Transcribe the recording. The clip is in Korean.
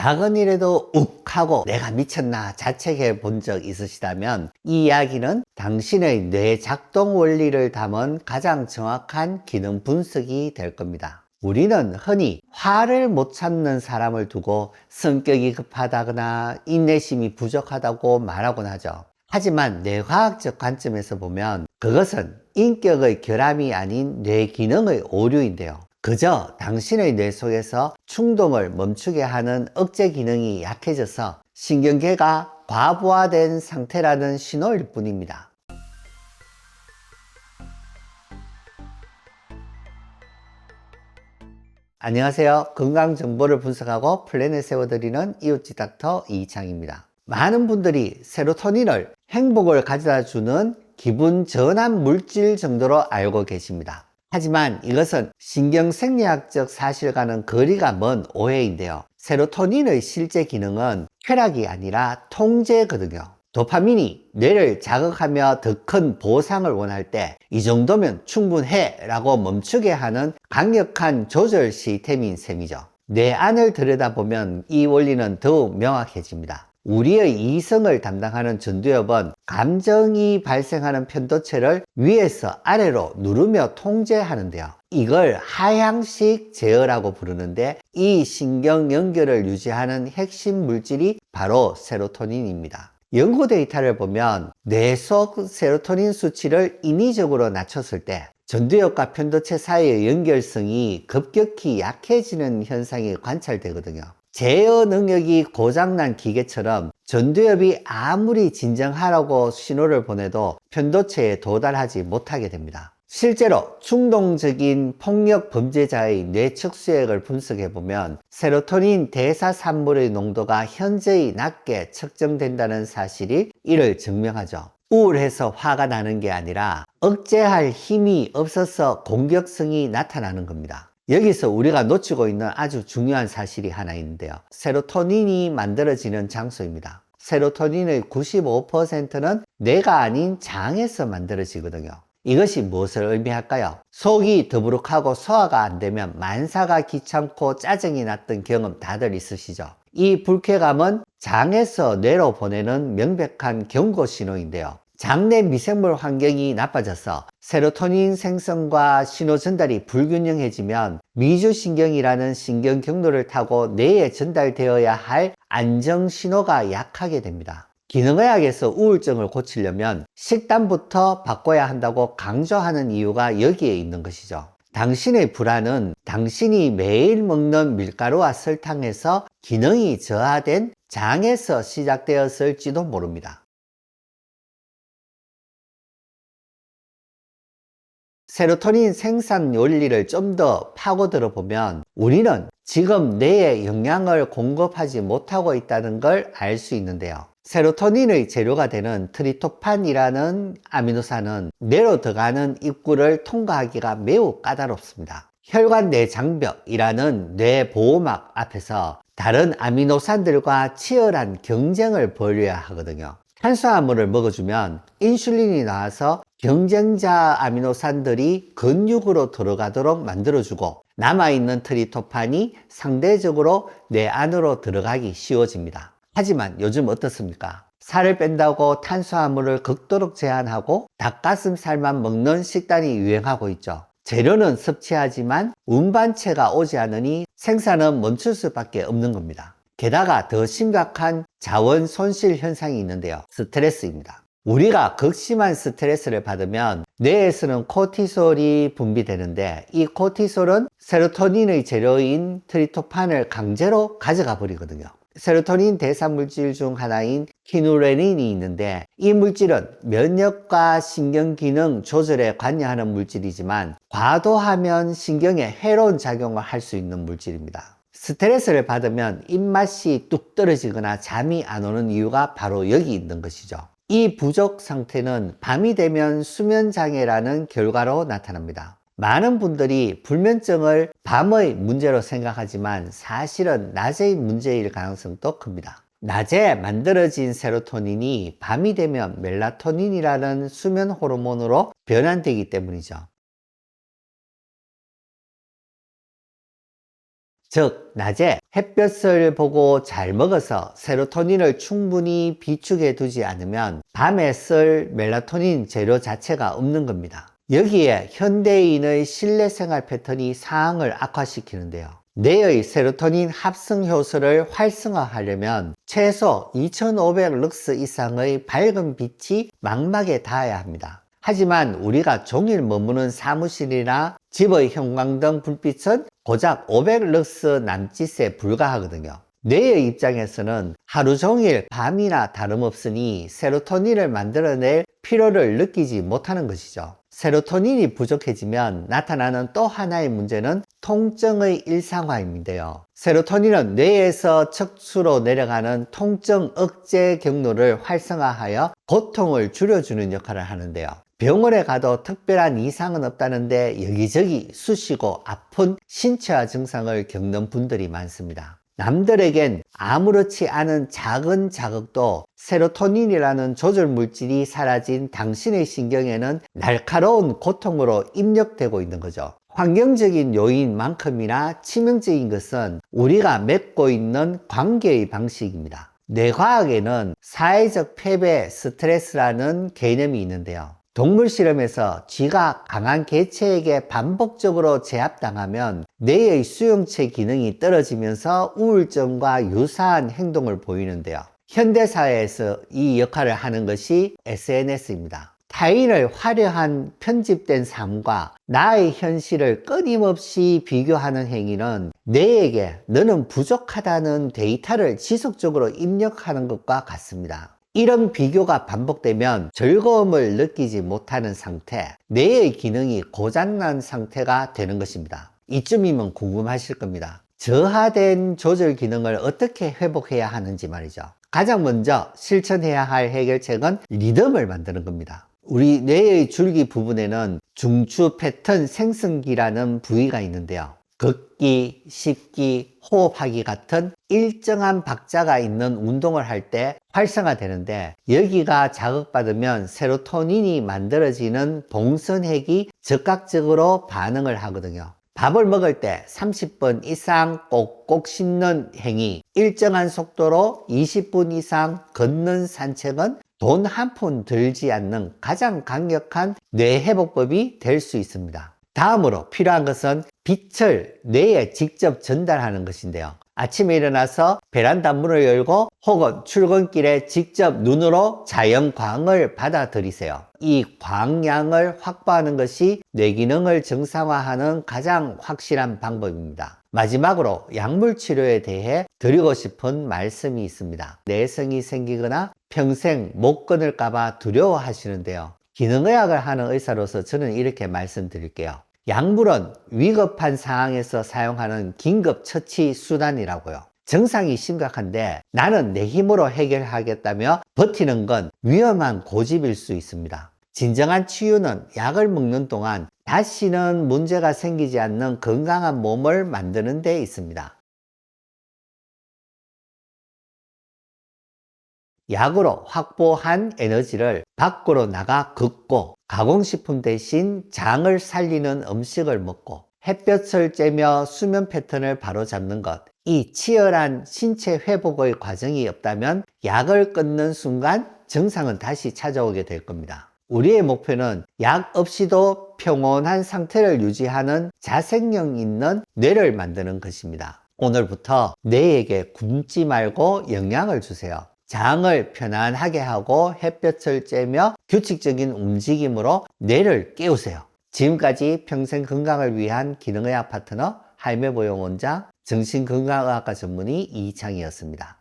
작은 일에도 욱 하고 내가 미쳤나 자책해 본 적 있으시다면 이 이야기는 당신의 뇌 작동 원리를 담은 가장 정확한 기능 분석이 될 겁니다. 우리는 흔히 화를 못 참는 사람을 두고 성격이 급하다거나 인내심이 부족하다고 말하곤 하죠. 하지만 뇌과학적 관점에서 보면 그것은 인격의 결함이 아닌 뇌 기능의 오류인데요. 그저 당신의 뇌 속에서 충동을 멈추게 하는 억제 기능이 약해져서 신경계가 과부하된 상태라는 신호일 뿐입니다. 안녕하세요. 건강정보를 분석하고 플랜을 세워드리는 이웃집 닥터 이창입니다. 많은 분들이 세로토닌을 행복을 가져다 주는 기분 전환 물질 정도로 알고 계십니다. 하지만 이것은 신경생리학적 사실과는 거리가 먼 오해인데요. 세로토닌의 실제 기능은 쾌락이 아니라 통제거든요. 도파민이 뇌를 자극하며 더 큰 보상을 원할 때 이 정도면 충분해 라고 멈추게 하는 강력한 조절 시스템인 셈이죠. 뇌 안을 들여다보면 이 원리는 더욱 명확해집니다. 우리의 이성을 담당하는 전두엽은 감정이 발생하는 편도체를 위에서 아래로 누르며 통제하는데요. 이걸 하향식 제어라고 부르는데 이 신경 연결을 유지하는 핵심 물질이 바로 세로토닌입니다. 연구 데이터를 보면 뇌 속 세로토닌 수치를 인위적으로 낮췄을 때 전두엽과 편도체 사이의 연결성이 급격히 약해지는 현상이 관찰되거든요. 제어 능력이 고장난 기계처럼 전두엽이 아무리 진정하라고 신호를 보내도 편도체에 도달하지 못하게 됩니다. 실제로 충동적인 폭력 범죄자의 뇌 척수액을 분석해보면 세로토닌 대사산물의 농도가 현저히 낮게 측정된다는 사실이 이를 증명하죠. 우울해서 화가 나는 게 아니라 억제할 힘이 없어서 공격성이 나타나는 겁니다. 여기서 우리가 놓치고 있는 아주 중요한 사실이 하나 있는데요. 세로토닌이 만들어지는 장소입니다. 세로토닌의 95%는 뇌가 아닌 장에서 만들어지거든요. 이것이 무엇을 의미할까요? 속이 더부룩하고 소화가 안 되면 만사가 귀찮고 짜증이 났던 경험 다들 있으시죠? 이 불쾌감은 장에서 뇌로 보내는 명백한 경고 신호인데요. 장내 미생물 환경이 나빠져서 세로토닌 생성과 신호 전달이 불균형해지면 미주신경이라는 신경 경로를 타고 뇌에 전달되어야 할 안정 신호가 약하게 됩니다. 기능의학에서 우울증을 고치려면 식단부터 바꿔야 한다고 강조하는 이유가 여기에 있는 것이죠. 당신의 불안은 당신이 매일 먹는 밀가루와 설탕에서 기능이 저하된 장에서 시작되었을지도 모릅니다. 세로토닌 생산 원리를 좀 더 파고들어 보면 우리는 지금 뇌에 영양을 공급하지 못하고 있다는 걸 알 수 있는데요. 세로토닌의 재료가 되는 트리토판이라는 아미노산은 뇌로 들어가는 입구를 통과하기가 매우 까다롭습니다. 혈관 내 장벽이라는 뇌 보호막 앞에서 다른 아미노산들과 치열한 경쟁을 벌여야 하거든요. 탄수화물을 먹어주면 인슐린이 나와서 경쟁자 아미노산들이 근육으로 들어가도록 만들어주고 남아있는 트리토판이 상대적으로 뇌 안으로 들어가기 쉬워집니다. 하지만 요즘 어떻습니까? 살을 뺀다고 탄수화물을 극도로 제한하고 닭가슴살만 먹는 식단이 유행하고 있죠. 재료는 섭취하지만 운반체가 오지 않으니 생산은 멈출 수밖에 없는 겁니다. 게다가 더 심각한 자원 손실 현상이 있는데요. 스트레스입니다. 우리가 극심한 스트레스를 받으면 뇌에서는 코티솔이 분비되는데 이 코티솔은 세로토닌의 재료인 트리토판을 강제로 가져가 버리거든요. 세로토닌 대사물질 중 하나인 키누레닌이 있는데 이 물질은 면역과 신경기능 조절에 관여하는 물질이지만 과도하면 신경에 해로운 작용을 할 수 있는 물질입니다. 스트레스를 받으면 입맛이 뚝 떨어지거나 잠이 안 오는 이유가 바로 여기 있는 것이죠. 이 부족 상태는 밤이 되면 수면장애라는 결과로 나타납니다. 많은 분들이 불면증을 밤의 문제로 생각하지만 사실은 낮의 문제일 가능성도 큽니다. 낮에 만들어진 세로토닌이 밤이 되면 멜라토닌이라는 수면 호르몬으로 변환되기 때문이죠. 즉, 낮에 햇볕을 보고 잘 먹어서 세로토닌을 충분히 비축해 두지 않으면 밤에 쓸 멜라토닌 재료 자체가 없는 겁니다. 여기에 현대인의 실내 생활 패턴이 상황을 악화시키는데요. 뇌의 세로토닌 합성 효소를 활성화하려면 최소 2500럭스 이상의 밝은 빛이 망막에 닿아야 합니다. 하지만 우리가 종일 머무는 사무실이나 집의 형광등 불빛은 고작 500럭스 남짓에 불과하거든요. 뇌의 입장에서는 하루 종일 밤이나 다름없으니 세로토닌을 만들어낼 필요를 느끼지 못하는 것이죠. 세로토닌이 부족해지면 나타나는 또 하나의 문제는 통증의 일상화인데요. 세로토닌은 뇌에서 척추로 내려가는 통증 억제 경로를 활성화하여 고통을 줄여주는 역할을 하는데요. 병원에 가도 특별한 이상은 없다는데 여기저기 쑤시고 아픈 신체화 증상을 겪는 분들이 많습니다. 남들에겐 아무렇지 않은 작은 자극도 세로토닌이라는 조절 물질이 사라진 당신의 신경에는 날카로운 고통으로 입력되고 있는 거죠. 환경적인 요인만큼이나 치명적인 것은 우리가 맺고 있는 관계의 방식입니다. 뇌과학에는 사회적 패배 스트레스라는 개념이 있는데요. 동물 실험에서 쥐가 강한 개체에게 반복적으로 제압당하면 뇌의 수용체 기능이 떨어지면서 우울증과 유사한 행동을 보이는데요. 현대사회에서 이 역할을 하는 것이 SNS입니다. 타인의 화려한 편집된 삶과 나의 현실을 끊임없이 비교하는 행위는 뇌에게 너는 부족하다는 데이터를 지속적으로 입력하는 것과 같습니다. 이런 비교가 반복되면 즐거움을 느끼지 못하는 상태, 뇌의 기능이 고장난 상태가 되는 것입니다. 이쯤이면 궁금하실 겁니다. 저하된 조절 기능을 어떻게 회복해야 하는지 말이죠. 가장 먼저 실천해야 할 해결책은 리듬을 만드는 겁니다. 우리 뇌의 줄기 부분에는 중추 패턴 생성기라는 부위가 있는데요. 걷기, 씹기, 호흡하기 같은 일정한 박자가 있는 운동을 할 때 활성화되는데 여기가 자극받으면 세로토닌이 만들어지는 동선핵이 즉각적으로 반응을 하거든요. 밥을 먹을 때 30분 이상 꼭꼭 씹는 행위, 일정한 속도로 20분 이상 걷는 산책은 돈 한 푼 들지 않는 가장 강력한 뇌회복법이 될 수 있습니다. 다음으로 필요한 것은 빛을 뇌에 직접 전달하는 것인데요. 아침에 일어나서 베란다 문을 열고 혹은 출근길에 직접 눈으로 자연광을 받아들이세요. 이 광량을 확보하는 것이 뇌 기능을 정상화하는 가장 확실한 방법입니다. 마지막으로 약물 치료에 대해 드리고 싶은 말씀이 있습니다. 내성이 생기거나 평생 못 끊을까봐 두려워하시는데요. 기능의학을 하는 의사로서 저는 이렇게 말씀드릴게요. 약물은 위급한 상황에서 사용하는 긴급 처치 수단이라고요. 증상이 심각한데 나는 내 힘으로 해결하겠다며 버티는 건 위험한 고집일 수 있습니다. 진정한 치유는 약을 먹는 동안 다시는 문제가 생기지 않는 건강한 몸을 만드는 데 있습니다. 약으로 확보한 에너지를 밖으로 나가 걷고 가공식품 대신 장을 살리는 음식을 먹고 햇볕을 쬐며 수면 패턴을 바로잡는 것, 이 치열한 신체 회복의 과정이 없다면 약을 끊는 순간 증상은 다시 찾아오게 될 겁니다. 우리의 목표는 약 없이도 평온한 상태를 유지하는 자생력 있는 뇌를 만드는 것입니다. 오늘부터 뇌에게 굶지 말고 영향을 주세요. 장을 편안하게 하고 햇볕을 쬐며 규칙적인 움직임으로 뇌를 깨우세요. 지금까지 평생 건강을 위한 기능의학 파트너 할매보영 원장 정신건강의학과 전문의 이창이었습니다.